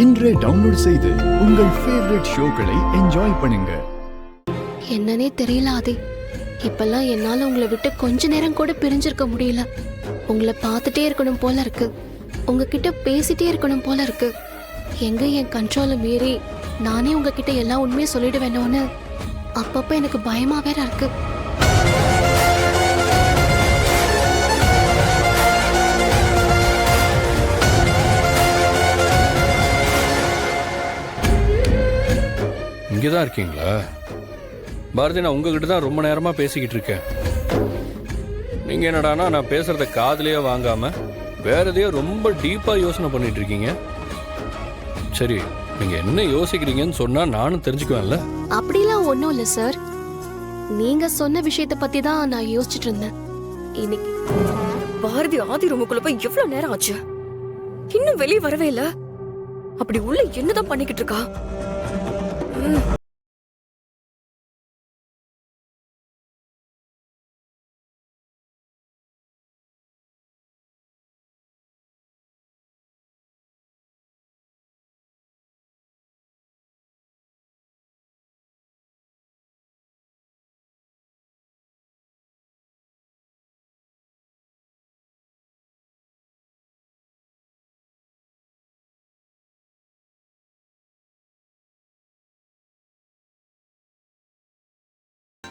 இன்றே டவுன்லோட் செய்து உங்கள் ஃபேவரட் ஷோக்களை என்ஜாய் பண்ணுங்க. என்னன்னே தெரியல ஆதி. இப்பெல்லாம் என்னால உங்களை விட்டு கொஞ்ச நேரம் கூட பிரிஞ்சிருக்க முடியல. உங்களை பார்த்துட்டே இருக்கணும் போல இருக்கு, உங்ககிட்ட பேசிட்டே இருக்கணும் போல இருக்கு. எங்க என் கண்ட்ரோலை மீறி நானே உங்ககிட்ட எல்லா உண்மையும் சொல்லிடுவேணும்னு அப்பப்ப எனக்கு பயமா வேற இருக்கு. இங்கதான் இருக்கீங்களா பாரதி? நான் உங்ககிட்ட தான் ரொம்ப நேரமா பேசிக்கிட்டு இருக்கேன். நீங்க என்னடானா நான் பேசுறத காதுலயே வாங்காம வேற எதையோ ரொம்ப டீப்பா யோசனை பண்ணிட்டு இருக்கீங்க. சரி, நீங்க என்ன யோசிக்கிறீங்கன்னு சொன்னா நானும் தெரிஞ்சுக்குவேன்ல. அப்படிலாம் ஒன்றும் இல்லை சார். நீங்க சொன்ன விஷயத்தை பத்தி தான் நான் யோசிச்சுட்டு இருந்தேன். இன்னைக்கு பாரதி ஆதி ரூமுக்குள்ள போய் எவ்வளவு நேரம் ஆச்சு, இன்னும் வெளியே வரவே இல்ல. அப்படி உள்ள என்னதான் பண்ணிக்கிட்டு இருக்கா?